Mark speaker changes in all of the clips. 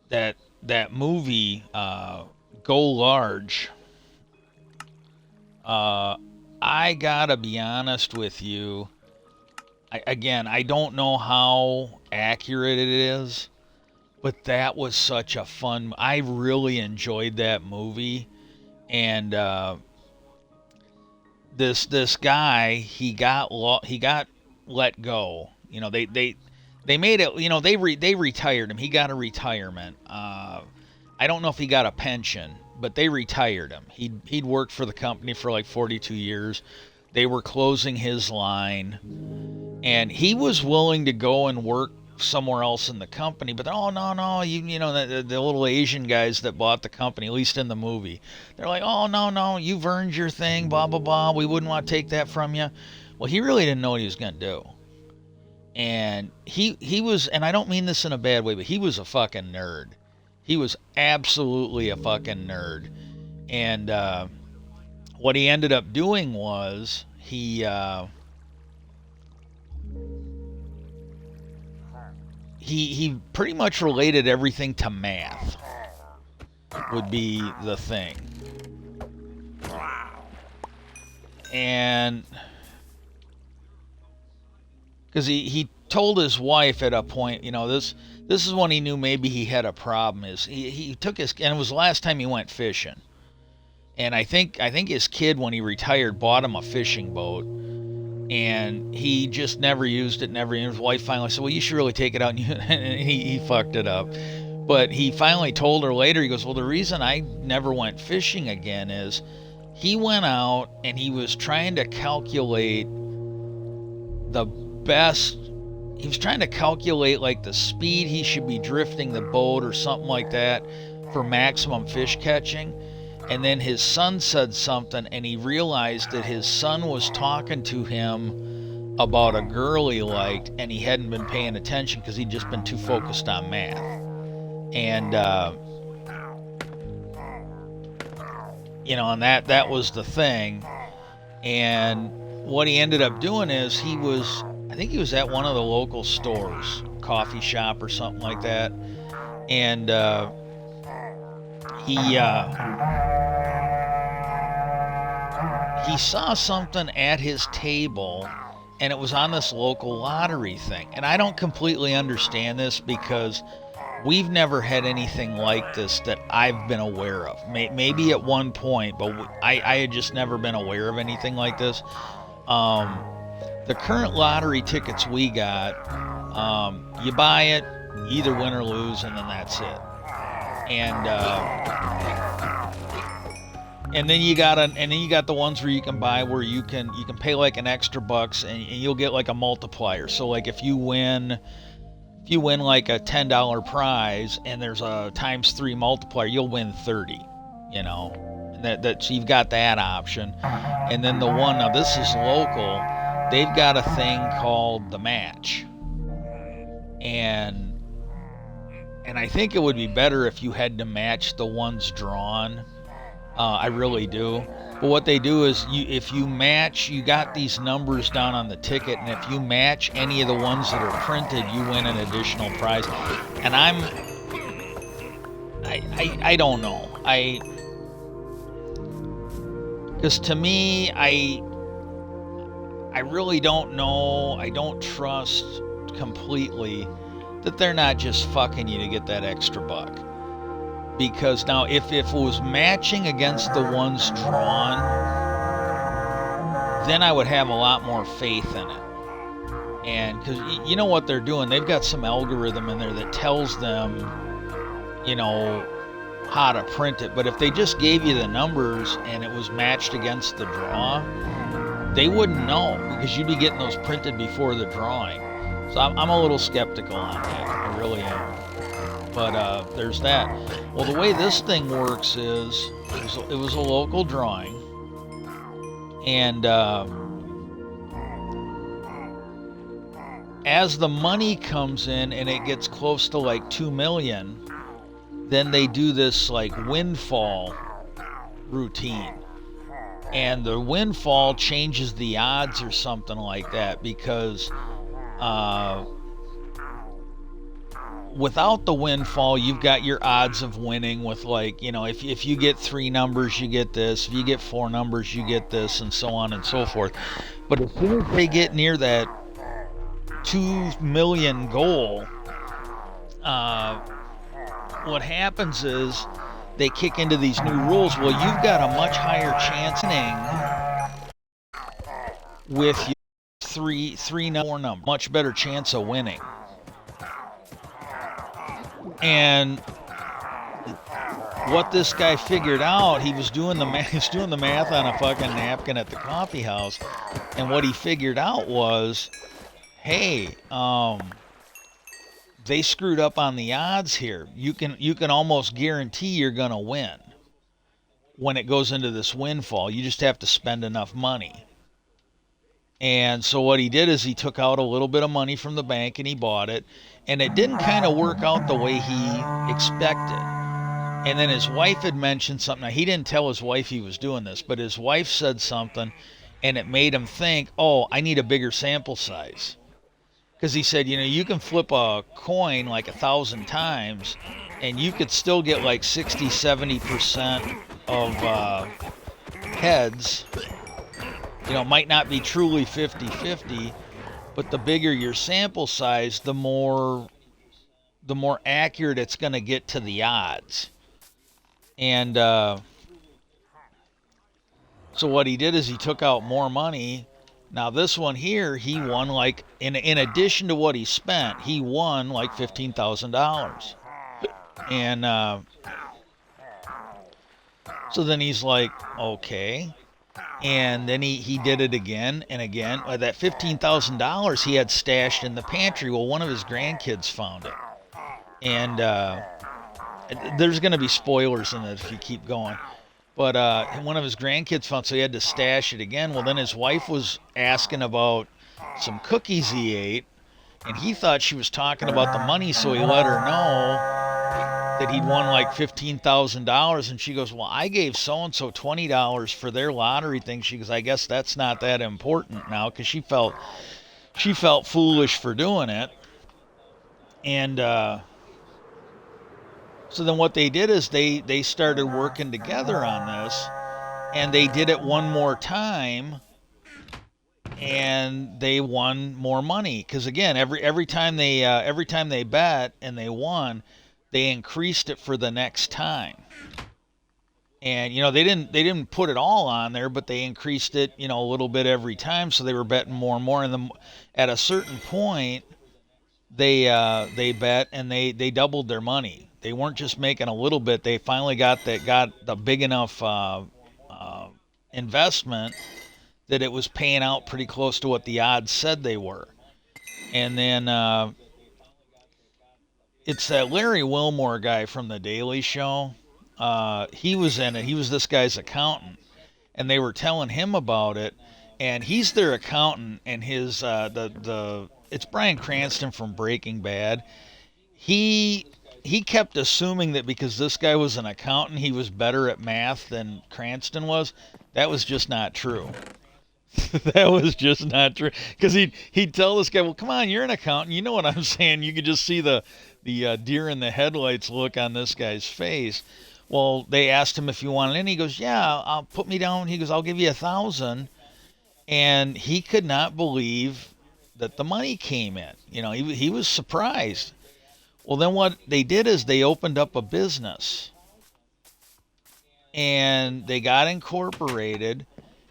Speaker 1: that movie, Go Large. Uh, I gotta be honest with you. I don't know how accurate it is, but that was such a fun. I really enjoyed that movie, and this guy he got let go. They made it. They retired him. He got a retirement. I don't know if he got a pension, but they retired him. He'd worked for the company for like 42 years. They were closing his line, and he was willing to go and work somewhere else in the company. But oh no, the little Asian guys that bought the company, at least in the movie, they're like, oh no, you've earned your thing, blah blah blah. We wouldn't want to take that from you. Well, he really didn't know what he was gonna do, and he was, and I don't mean this in a bad way, but he was a fucking nerd. He was absolutely a fucking nerd, and what he ended up doing was he pretty much related everything to math would be the thing. And because he told his wife at a point, this is when he knew maybe he had a problem, is he took his, and it was the last time he went fishing. And I think his kid, when he retired, bought him a fishing boat, and he just never used it. And his wife finally said, "Well, you should really take it out." And he fucked it up. But he finally told her later. He goes, "Well, the reason I never went fishing again is he went out and he was trying to calculate the best. He was trying to calculate like the speed he should be drifting the boat or something like that for maximum fish catching." And then his son said something, and he realized that his son was talking to him about a girl he liked, and he hadn't been paying attention because he'd just been too focused on math. And and that was the thing. And what he ended up doing is I think he was at one of the local stores, coffee shop or something like that, and he saw something at his table, and it was on this local lottery thing. And I don't completely understand this because we've never had anything like this that I've been aware of. Maybe at one point, but I had just never been aware of anything like this. The current lottery tickets we got, you buy it, you either win or lose, and then that's it. And then you got the ones where you can buy where you can pay like an extra bucks, and you'll get like a multiplier. So like if you win like a $10 prize and there's a ×3 multiplier, you'll win 30. So you've got that option. And then the one, now this is local, they've got a thing called the match. And I think it would be better if you had to match the ones drawn. I really do. But what they do is, if you match, you got these numbers down on the ticket, and if you match any of the ones that are printed, you win an additional prize. And I don't know. Because to me, I really don't know. I don't trust completely that they're not just fucking you to get that extra buck. Because now, if it was matching against the ones drawn, then I would have a lot more faith in it. And because you know what they're doing, they've got some algorithm in there that tells them, how to print it. But if they just gave you the numbers and it was matched against the draw, they wouldn't know, because you'd be getting those printed before the drawing. So I'm a little skeptical on that. I really am. But there's that. Well, the way this thing works is it was a local drawing, and as the money comes in and it gets close to like 2 million, then they do this like windfall routine, and the windfall changes the odds or something like that, because without the windfall, you've got your odds of winning with, like, if you get 3 numbers, you get this. If you get 4 numbers, you get this, and so on and so forth. But as soon as they get near that 2 million goal, what happens is they kick into these new rules. Well, you've got a much higher chance of winning with your 3 4 number. Much better chance of winning. And what this guy figured out, he was doing the math on a fucking napkin at the coffee house, and what he figured out was, hey, they screwed up on the odds here. You can almost guarantee you're gonna win when it goes into this windfall. You just have to spend enough money. And so what he did is he took out a little bit of money from the bank and he bought it, and it didn't kind of work out the way he expected. And then his wife had mentioned something. Now, he didn't tell his wife he was doing this, but his wife said something, and it made him think, oh, I need a bigger sample size. Because he said, you can flip a coin like 1,000 times, and you could still get like 60-70% of heads. Might not be truly 50-50, but the bigger your sample size, the more accurate it's going to get to the odds. And so what he did is he took out more money. Now this one here, he won like, in addition to what he spent, he won like $15,000. And so then he's like, okay. And then he did it again and again. That $15,000 he had stashed in the pantry. Well, one of his grandkids found it. And there's going to be spoilers in it if you keep going. But one of his grandkids found it, so he had to stash it again. Well, then his wife was asking about some cookies he ate, and he thought she was talking about the money, so he let her know that he'd won like $15,000, and she goes, well, I gave so-and-so $20 for their lottery thing. She goes, I guess that's not that important now, because she felt foolish for doing it. And so then what they did is they started working together on this, and they did it one more time, and they won more money. Because again, every time they bet and they won, they increased it for the next time. And they didn't put it all on there, but they increased it a little bit every time, so they were betting more and more. And then at a certain point, they bet and they doubled their money. They weren't just making a little bit. They finally got the big enough investment that it was paying out pretty close to what the odds said they were. And then it's that Larry Wilmore guy from The Daily Show. He was in it. He was this guy's accountant, and they were telling him about it. And he's their accountant, and his it's Bryan Cranston from Breaking Bad. He kept assuming that because this guy was an accountant, he was better at math than Cranston was. That was just not true. That was just not true. Because he'd tell this guy, well, come on, you're an accountant. You know what I'm saying. You could just see the deer in the headlights look on this guy's face. Well, they asked him if he wanted in. He goes, yeah, I'll put me down. He goes, I'll give you $1,000. And he could not believe that the money came in. He was surprised. Well, then what they did is they opened up a business. And they got incorporated.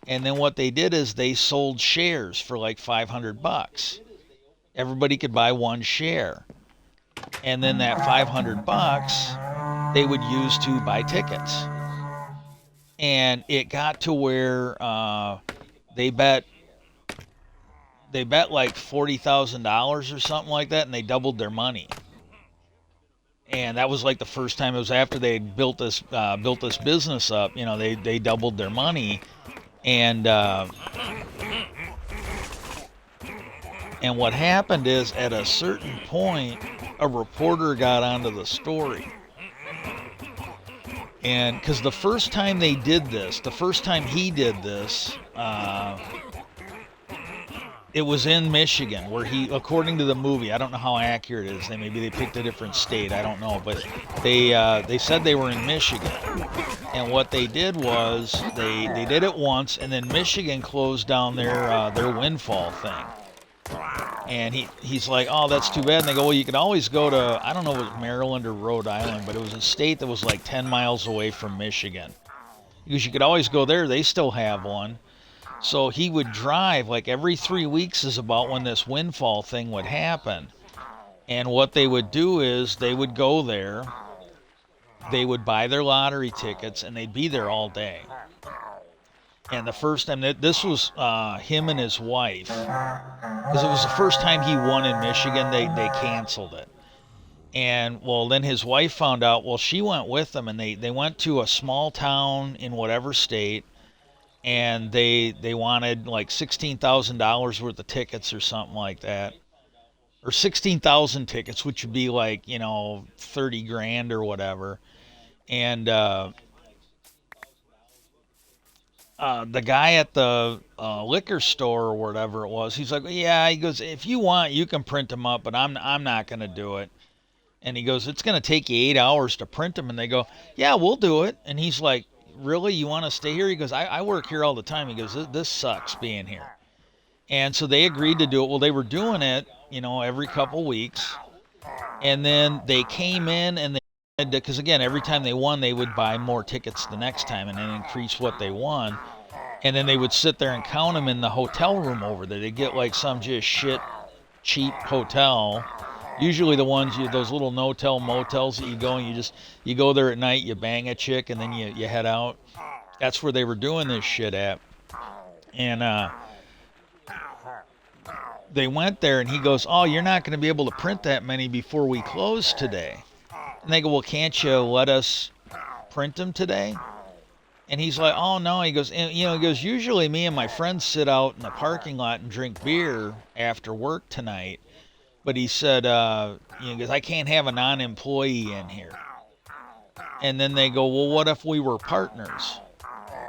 Speaker 1: And then what they did is they sold shares for like $500. Everybody could buy one share. And then that $500 they would use to buy tickets. And it got to where they bet like $40,000 or something like that, and they doubled their money. And that was like the first time. It was after they built this business up. They doubled their money. And what happened is, at a certain point, a reporter got onto the story. And because the first time he did this, It was in Michigan, where he, according to the movie, I don't know how accurate it is. Maybe they picked a different state. I don't know, but they said they were in Michigan, and what they did was they did it once, and then Michigan closed down their windfall thing. And he's like, oh, that's too bad. And they go, well, you could always go to, I don't know if it was Maryland or Rhode Island, but it was a state that was like 10 miles away from Michigan. Because you could always go there. They still have one. So he would drive, like every 3 weeks is about when this windfall thing would happen. And what they would do is they would go there, they would buy their lottery tickets, and they'd be there all day. And the first time, this was him and his wife, because it was the first time he won in Michigan, they canceled it. And, well, then his wife found out, well, she went with them, and they went to a small town in whatever state, and they wanted like $16,000 worth of tickets or something like that. Or 16,000 tickets, which would be like, 30 grand or whatever. And the guy at the liquor store or whatever it was, he's like, yeah, he goes, if you want, you can print them up, but I'm not going to do it. And he goes, it's going to take you 8 hours to print them. And they go, yeah, we'll do it. And he's like, really? You want to stay here? He goes, I work here all the time. He goes, this sucks being here. And so they agreed to do it. Well, they were doing it, every couple weeks. And then they came in and they, because again, every time they won, they would buy more tickets the next time and then increase what they won. And then they would sit there and count them in the hotel room over there. They'd get like some just shit, cheap hotel. Usually the ones, those little no-tell motels that you go and you go there at night, you bang a chick, and then you head out. That's where they were doing this shit at. And they went there, and he goes, oh, you're not going to be able to print that many before we close today. And they go, well, can't you let us print them today? And he's like, oh, no. He goes, usually me and my friends sit out in the parking lot and drink beer after work tonight. But he said, because I can't have a non-employee in here. And then they go, well, what if we were partners?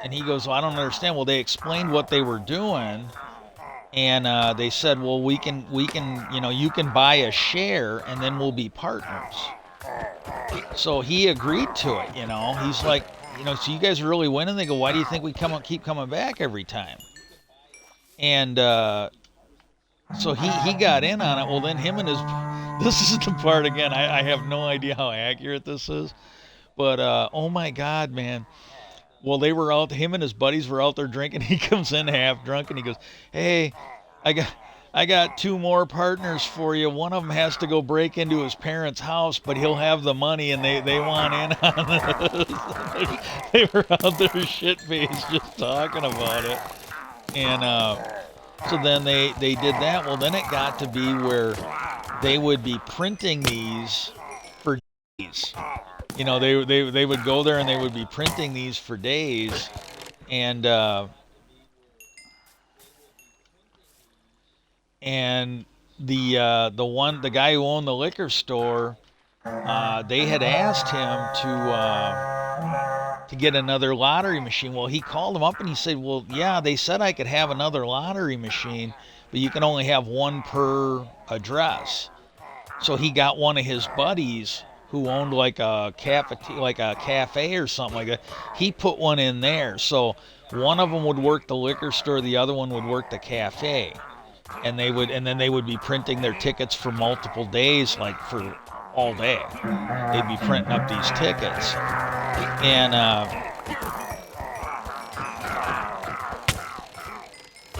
Speaker 1: And he goes, well, I don't understand. Well, they explained what they were doing. And they said, well, we can, you can buy a share and then we'll be partners. So he agreed to it, He's like, so you guys are really winning? They go, why do you think we keep coming back every time? And so he got in on it. Well, then him and his, this is the part again, I have no idea how accurate this is. But, oh my God, man. Well, they were out, him and his buddies were out there drinking. He comes in half drunk and he goes, hey, I got 2 more partners for you. One of them has to go break into his parents' house, but he'll have the money, and they want in on this. They were out there shit-faced just talking about it. And so then they did that. Well, then it got to be where they would be printing these for days. They would go there and they would be printing these for days. And the guy who owned the liquor store, they had asked him to get another lottery machine. Well, he called them up and he said, well, yeah, they said I could have another lottery machine, but you can only have one per address. So he got one of his buddies who owned like a cafe or something like that. He put one in there. So one of them would work the liquor store, the other one would work the cafe. And then they would be printing their tickets for multiple days, like for all day. They'd be printing up these tickets.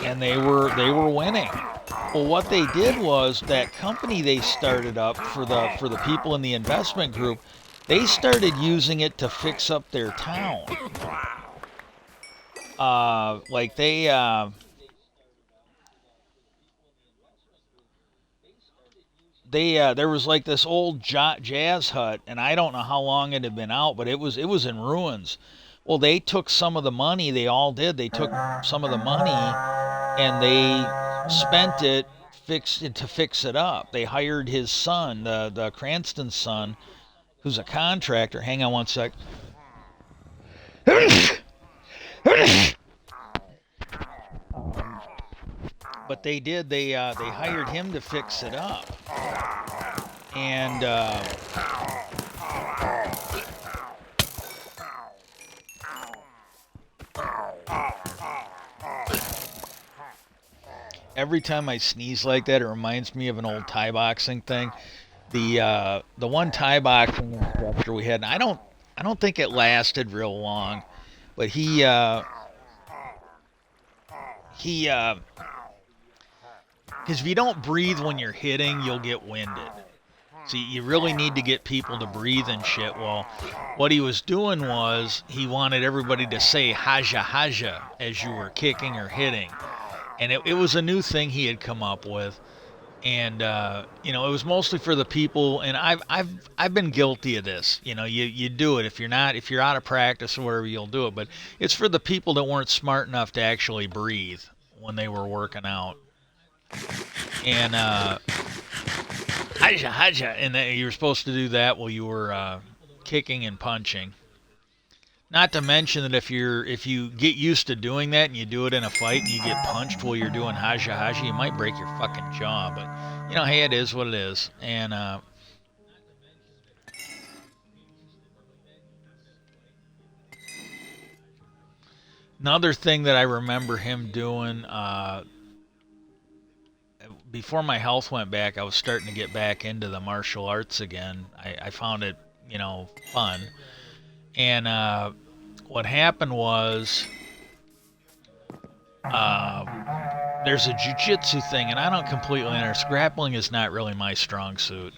Speaker 1: And they were winning. Well, what they did was that company they started up for the people in the investment group, they started using it to fix up their town. There was like this old jazz hut, and I don't know how long it had been out, but it was in ruins. Well, they took some of the money. They all did. They took some of the money, and they spent it to fix it up. They hired his son, the Cranston's son, who's a contractor. Hang on one sec. But they did. They hired him to fix it up, and every time I sneeze like that, it reminds me of an old Thai boxing thing. The one Thai boxing instructor we had, and I don't think it lasted real long, but he because if you don't breathe when you're hitting, you'll get winded. So you really need to get people to breathe and shit. Well, what he was doing was he wanted everybody to say haja haja as you were kicking or hitting. And it was a new thing he had come up with. And you know, it was mostly for the people, and I've been guilty of this. You know, you do it if you're out of practice or whatever, you'll do it. But it's for the people that weren't smart enough to actually breathe when they were working out. And haja haja, and you were supposed to do that while you were kicking and punching. Not to mention that if you get used to doing that and you do it in a fight and you get punched while you're doing haja haja, you might break your fucking jaw. But you know, hey, it is what it is. And another thing that I remember him doing before my health went back, I was starting to get back into the martial arts again. I found it, you know, fun. And what happened was there's a jiu-jitsu thing, and I don't completely understand. Grappling is not really my strong suit.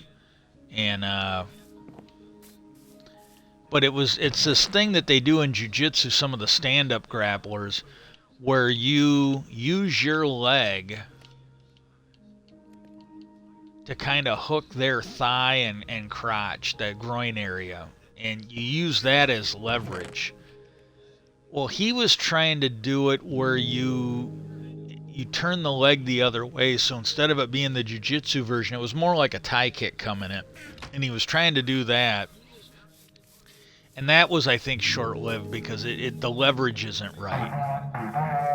Speaker 1: And but it's this thing that they do in jiu-jitsu, some of the stand-up grapplers, where you use your leg to kind of hook their thigh and crotch, that groin area, and you use that as leverage. Well, he was trying to do it where you turn the leg the other way, so instead of it being the jiu-jitsu version, it was more like a Thai kick coming in, and he was trying to do that, and that was, I think, short-lived because the leverage isn't right.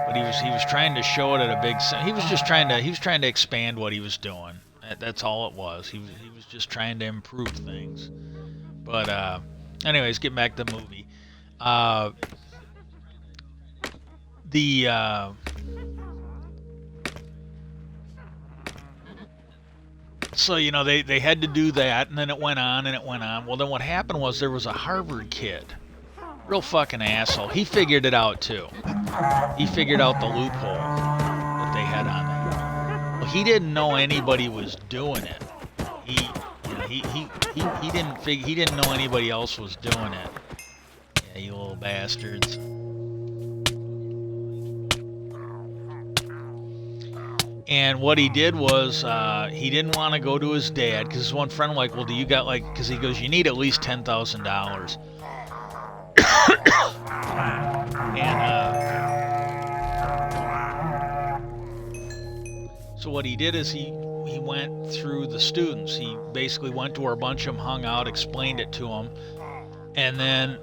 Speaker 1: But he was trying to show it at a big. He was trying to expand what he was doing. That's all it was. He was just trying to improve things. But anyways, get back to the movie. So, you know, they had to do that, and then it went on and it went on. Well, then what happened was there was a Harvard kid, real fucking asshole. He figured it out too. He figured out the loophole that they had on there. Well, he didn't know anybody was doing it. He didn't know anybody else was doing it. Yeah, you little bastards. And what he did was he didn't want to go to his dad because his one friend was like, well, do you got like, because he goes, you need at least $10,000. So what he did is he went through the students. He basically went to where a bunch of them hung out, explained it to them, and then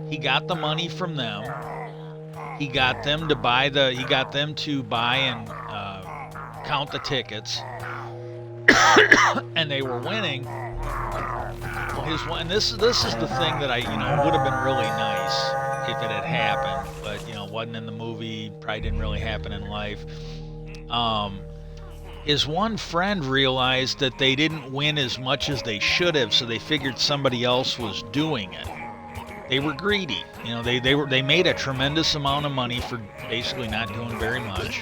Speaker 1: he got the money from them. He got them to buy and count the tickets, and they were winning. Well, and this is the thing that would have been really nice if it had happened, but it wasn't in the movie. Probably didn't really happen in life. His one friend realized that they didn't win as much as they should have, so they figured somebody else was doing it. They were greedy. They made a tremendous amount of money for basically not doing very much.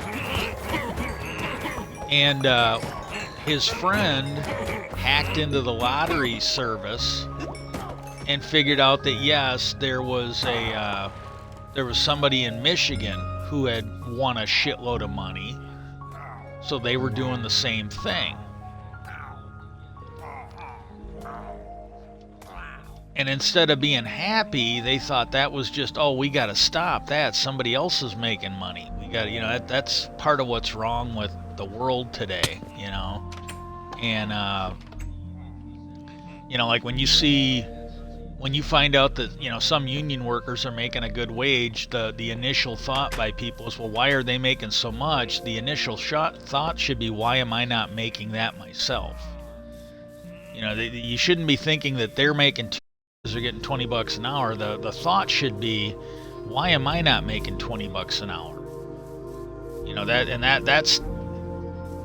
Speaker 1: And his friend hacked into the lottery service and figured out that yes, there was somebody in Michigan who had won a shitload of money, so they were doing the same thing. And instead of being happy, they thought that was just, oh, we got to stop that. Somebody else is making money. We got, that's part of what's wrong with the world today, And, like when you see when you find out that some union workers are making a good wage, the initial thought by people is, well, why are they making so much? The initial thought should be, why am I not making that myself? You shouldn't be thinking that they're making because they're getting $20 an hour. The thought should be, why am I not making $20 an hour?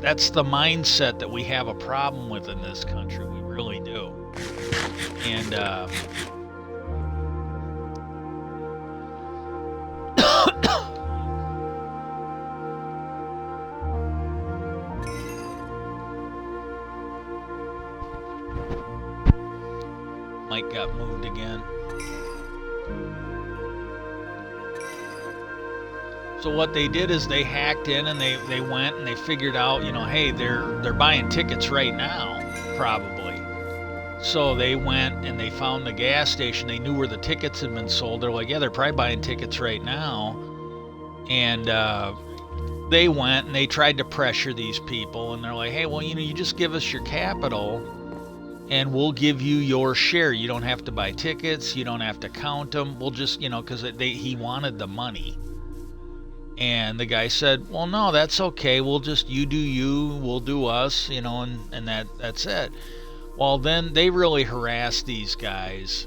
Speaker 1: That's the mindset that we have a problem with in this country. We really do. And Mike got moved again. So what they did is they hacked in and they went and they figured out, hey, they're buying tickets right now, probably. So they went and they found the gas station. They knew where the tickets had been sold. They're like, yeah, they're probably buying tickets right now. And they went and they tried to pressure these people. And they're like, hey, well, you just give us your capital and we'll give you your share. You don't have to buy tickets. You don't have to count them. We'll just, because he wanted the money. And the guy said, well, no, that's okay. We'll just, you do you, we'll do us, and that's it. Well, then they really harassed these guys.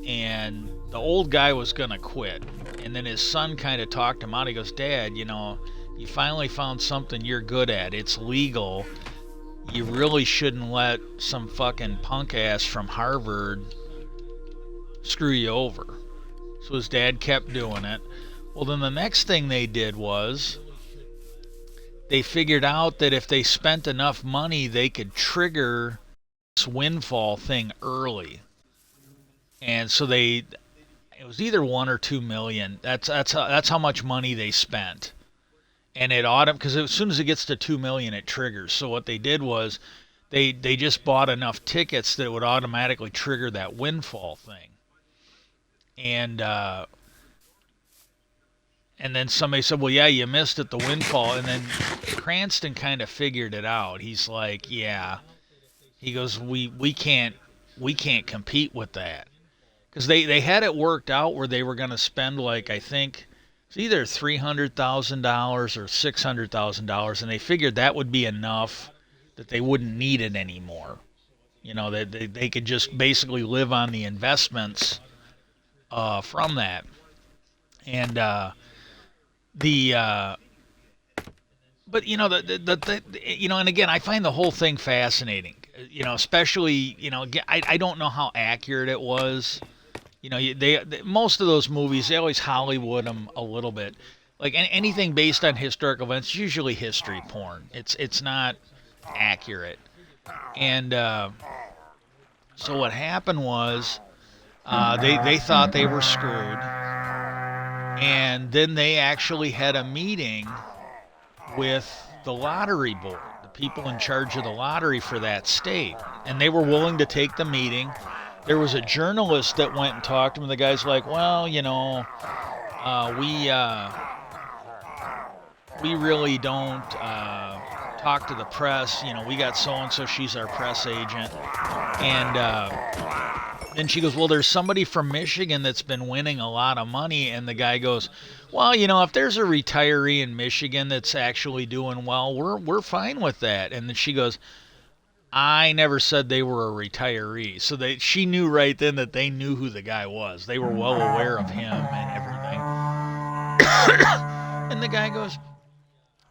Speaker 1: And the old guy was going to quit. And then his son kind of talked him out. He goes, Dad, you finally found something you're good at. It's legal. You really shouldn't let some fucking punk ass from Harvard screw you over. So his dad kept doing it. Well, then the next thing they did was they figured out that if they spent enough money, they could trigger this windfall thing early. And so it was either 1 or 2 million. That's how much money they spent. And because as soon as it gets to 2 million, it triggers. So what they did was they just bought enough tickets that it would automatically trigger that windfall thing. And then somebody said, well, yeah, you missed it, the windfall. And then Cranston kind of figured it out. He's like, yeah. He goes, we can't compete with that. Because they had it worked out where they were going to spend, like, I think it's either $300,000 or $600,000. And they figured that would be enough that they wouldn't need it anymore. That they could just basically live on the investments from that. And but and again, I find the whole thing fascinating. Especially I don't know how accurate it was. They most of those movies, they always Hollywood them a little bit. Like anything based on historical events, usually history porn. It's not accurate. And so what happened was they thought they were screwed. And then they actually had a meeting with the lottery board, the people in charge of the lottery for that state. And they were willing to take the meeting. There was a journalist that went and talked to him. The guy's like, well, we really don't talk to the press. We got so-and-so, she's our press agent. And then she goes, well, there's somebody from Michigan that's been winning a lot of money. And the guy goes, well, if there's a retiree in Michigan that's actually doing well, we're fine with that. And then she goes, I never said they were a retiree. So she knew right then that they knew who the guy was. They were well aware of him and everything. And the guy goes,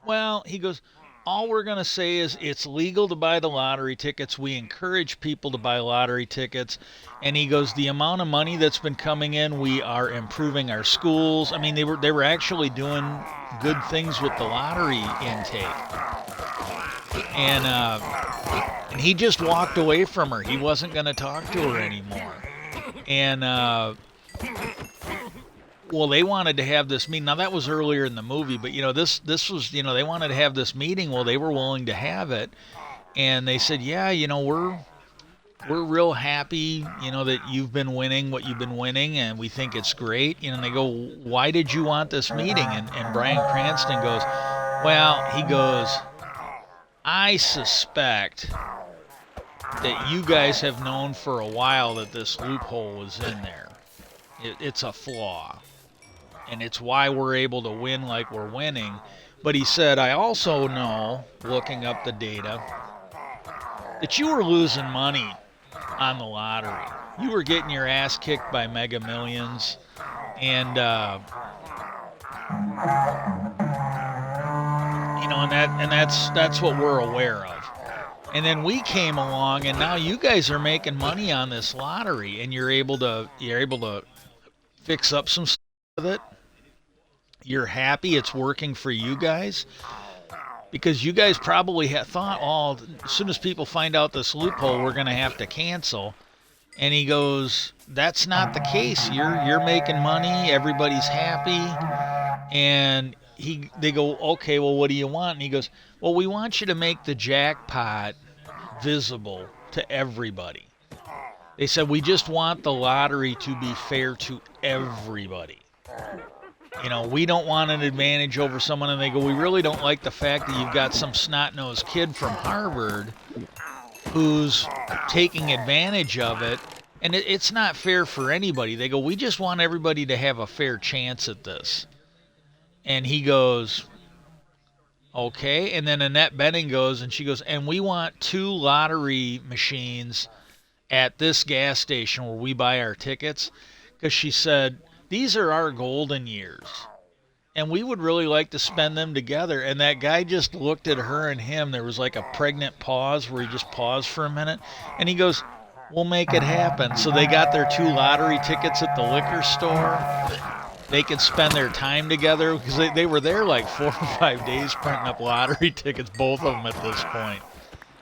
Speaker 1: well, he goes, all we're going to say is it's legal to buy the lottery tickets. We encourage people to buy lottery tickets. And he goes, the amount of money that's been coming in, we are improving our schools. I mean, they were actually doing good things with the lottery intake. And he just walked away from her. He wasn't going to talk to her anymore. And well, they wanted to have this meeting. Now, that was earlier in the movie, but, this was, they wanted to have this meeting. Well, they were willing to have it. And they said, yeah, we're real happy, that you've been winning what you've been winning, and we think it's great. And they go, why did you want this meeting? And Bryan Cranston goes, well, he goes, I suspect that you guys have known for a while that this loophole is in there. It's a flaw, and it's why we're able to win like we're winning. But he said, I also know, looking up the data, that you were losing money on the lottery. You were getting your ass kicked by Mega Millions, and that's what we're aware of. And then we came along, and now you guys are making money on this lottery, and you're able to fix up some stuff with it. You're happy it's working for you guys because you guys probably thought, oh, as soon as people find out this loophole, we're going to have to cancel. And he goes, that's not the case. You're making money. Everybody's happy. And they go, okay, well, what do you want? And he goes, well, we want you to make the jackpot visible to everybody. They said, we just want the lottery to be fair to everybody. We don't want an advantage over someone. And they go, we really don't like the fact that you've got some snot-nosed kid from Harvard who's taking advantage of it. And it's not fair for anybody. They go, we just want everybody to have a fair chance at this. And he goes, okay. And then Annette Benning goes, and she goes, and we want 2 lottery machines at this gas station where we buy our tickets. Because she said, these are our golden years. And we would really like to spend them together. And that guy just looked at her and him. There was like a pregnant pause where he just paused for a minute. And he goes, we'll make it happen. So they got their 2 lottery tickets at the liquor store. They could spend their time together because they were there like 4 or 5 days printing up lottery tickets, both of them at this point,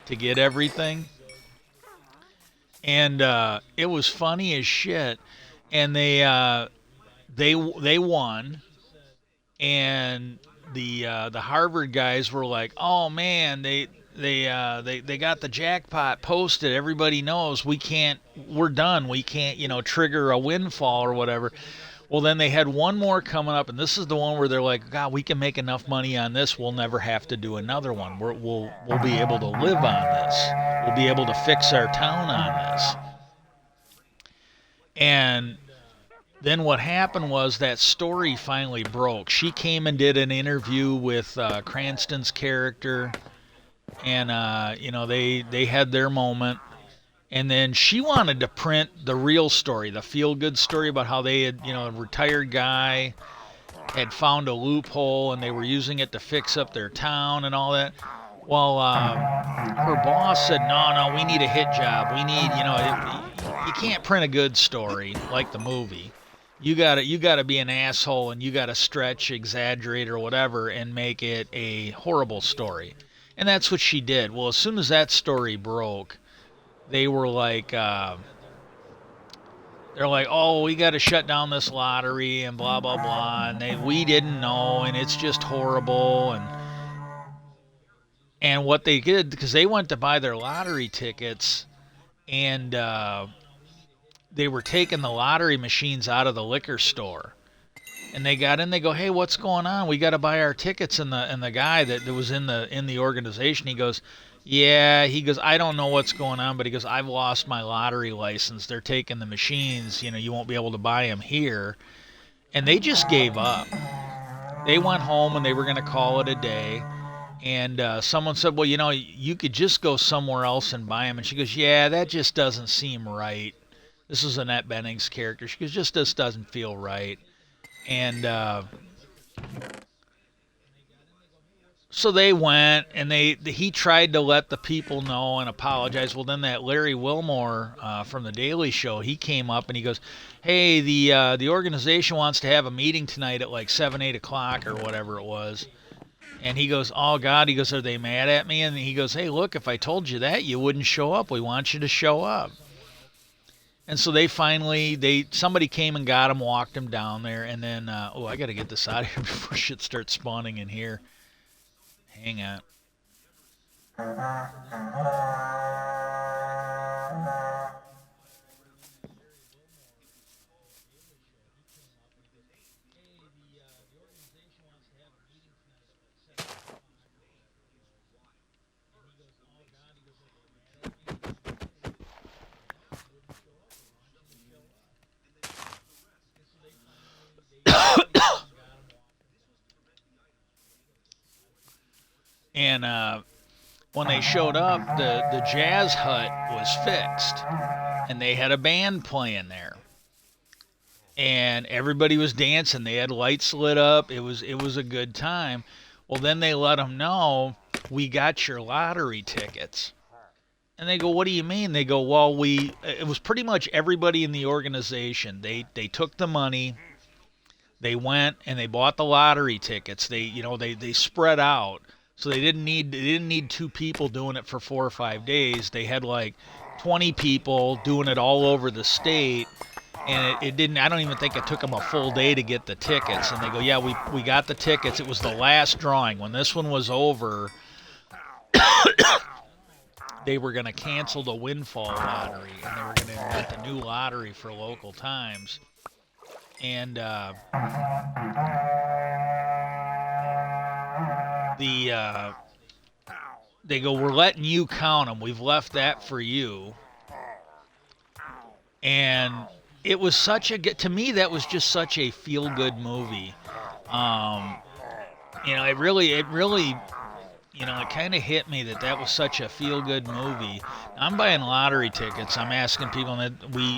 Speaker 1: to get everything. And it was funny as shit. And they won. And the Harvard guys were like, "Oh man, they got the jackpot posted. Everybody knows we're done. We can't trigger a windfall or whatever." Well, then they had one more coming up, and this is the one where they're like, "God, we can make enough money on this. We'll never have to do another one. We'll be able to live on this. We'll be able to fix our town on this." And then what happened was that story finally broke. She came and did an interview with Cranston's character, and they had their moment. And then she wanted to print the real story, the feel-good story about how they had, a retired guy had found a loophole and they were using it to fix up their town and all that. Well, her boss said, no, we need a hit job. We need, you can't print a good story like the movie. You gotta be an asshole and you gotta stretch, exaggerate, or whatever, and make it a horrible story. And that's what she did. Well, as soon as that story broke, they were like, they're like, oh, we got to shut down this lottery and blah blah blah, and we didn't know, and it's just horrible, and what they did, because they went to buy their lottery tickets, and they were taking the lottery machines out of the liquor store. And they got in. They go, "Hey, what's going on? We got to buy our tickets." And the guy that was in the organization, he goes, "Yeah." He goes, "I don't know what's going on, but he goes, I've lost my lottery license. They're taking the machines. You won't be able to buy them here." And they just gave up. They went home and they were going to call it a day. And someone said, "Well, you could just go somewhere else and buy them." And she goes, "Yeah, that just doesn't seem right." This is Annette Bening's character. She goes, "Just this doesn't feel right." And so they went, and he tried to let the people know and apologize. Well, then that Larry Wilmore from the Daily Show, he came up and he goes, "Hey, the organization wants to have a meeting tonight at like 7-8 o'clock or whatever it was." And he goes, "Oh God," he goes, "are they mad at me?" And he goes, "Hey, look, if I told you that, you wouldn't show up. We want you to show up." And so somebody came and got him, walked him down there, and then, I got to get this out of here before shit starts spawning in here. Hang on. And when they showed up, the jazz hut was fixed, and they had a band playing there, and everybody was dancing. They had lights lit up. It was a good time. Well, then they let them know, we got your lottery tickets. And they go, what do you mean? They go, well, it was pretty much everybody in the organization. They took the money, they went and they bought the lottery tickets. They spread out. So they didn't need two people doing it for 4 or 5 days. They had like 20 people doing it all over the state, and it didn't. I don't even think it took them a full day to get the tickets. And they go, yeah, we got the tickets. It was the last drawing. When this one was over, they were going to cancel the windfall lottery, and they were going to invent a new lottery for local times. And they go, we're letting you count them. We've left that for you. And it was to me, that was just such a feel good movie. It really, it kind of hit me that was such a feel-good movie. I'm buying lottery tickets. I'm asking people that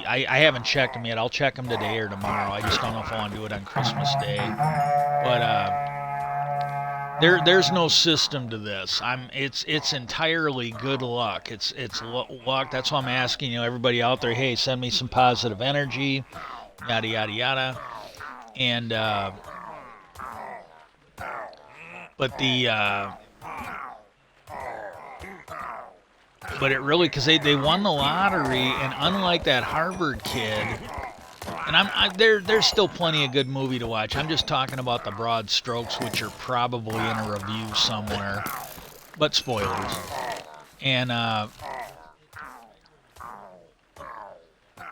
Speaker 1: I haven't checked them yet. I'll check them today or tomorrow. I just don't know if I want to do it on Christmas Day. But there's no system to this. It's entirely good luck. It's luck. That's why I'm asking everybody out there. Hey, send me some positive energy. Yada yada yada. And but the. But it really, because they won the lottery, and unlike that Harvard kid, and there's still plenty of good movie to watch. I'm just talking about the broad strokes, which are probably in a review somewhere, but spoilers. And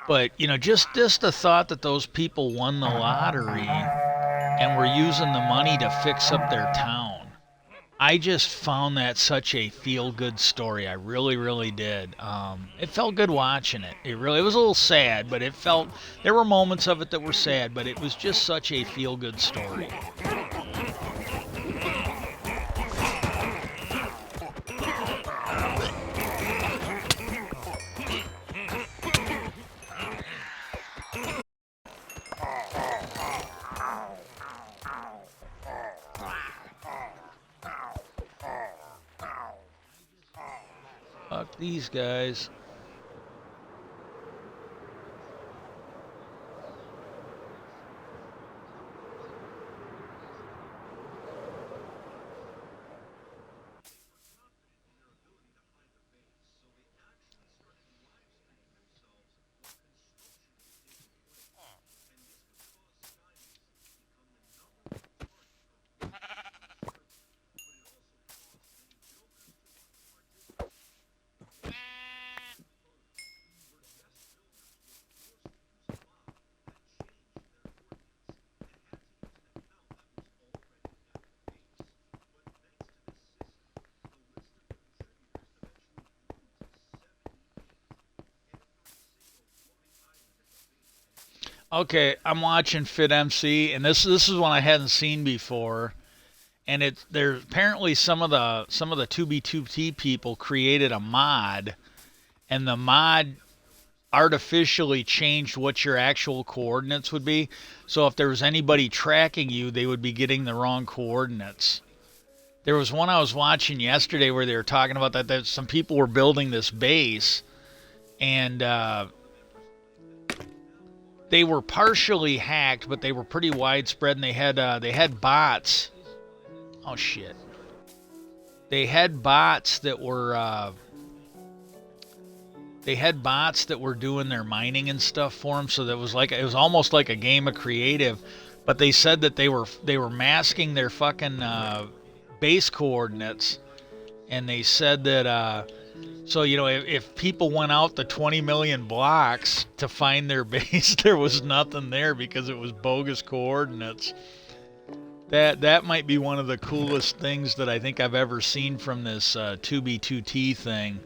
Speaker 1: but just the thought that those people won the lottery and were using the money to fix up their town. I just found that such a feel-good story. I really, really did. It felt good watching it. It was a little sad, but there were moments of it that were sad, but it was just such a feel-good story. Fuck these guys. Okay, I'm watching Fit MC, and this is one I hadn't seen before. And there's apparently some of the 2B2T people created a mod, and the mod artificially changed what your actual coordinates would be. So if there was anybody tracking you, they would be getting the wrong coordinates. There was one I was watching yesterday where they were talking about that some people were building this base, and they were partially hacked, but they were pretty widespread, and they had bots. Oh shit! They had bots that were doing their mining and stuff for them. So that it was almost like a game of creative. But they said that they were masking their fucking base coordinates, and they said that so if people went out the 20 million blocks to find their base, there was nothing there because it was bogus coordinates. That might be one of the coolest things that I think I've ever seen from this 2B2T thing.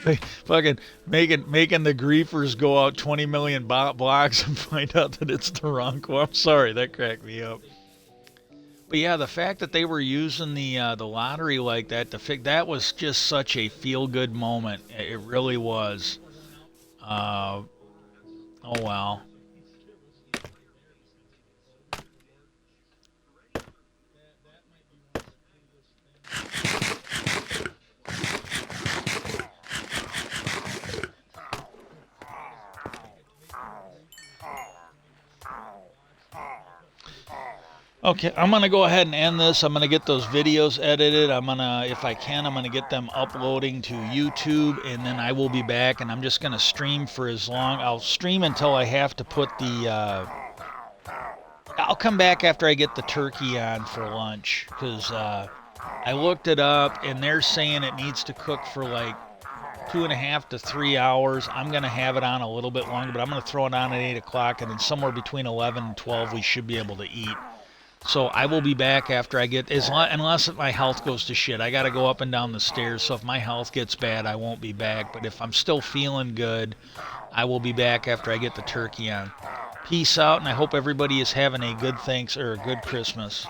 Speaker 1: They fucking making the griefers go out 20 million blocks and find out that it's the wrong. I'm sorry, that cracked me up. But yeah, the fact that they were using the lottery like that to that was just such a feel good moment. It really was. Uh, oh well. Okay, I'm gonna go ahead and end this. I'm gonna get those videos edited. I'm gonna, if I can, I'm gonna get them uploading to YouTube, and then I will be back. And I'm just gonna stream for as long. I'll stream until I have to put the. I'll come back after I get the turkey on for lunch, because I looked it up, and they're saying it needs to cook for like 2.5 to 3 hours. I'm gonna have it on a little bit longer, but I'm gonna throw it on at 8 o'clock, and then somewhere between 11 and 12 we should be able to eat. So I will be back after I get, unless my health goes to shit. I got to go up and down the stairs. So if my health gets bad, I won't be back. But if I'm still feeling good, I will be back after I get the turkey on. Peace out, and I hope everybody is having a good thanks or a good Christmas.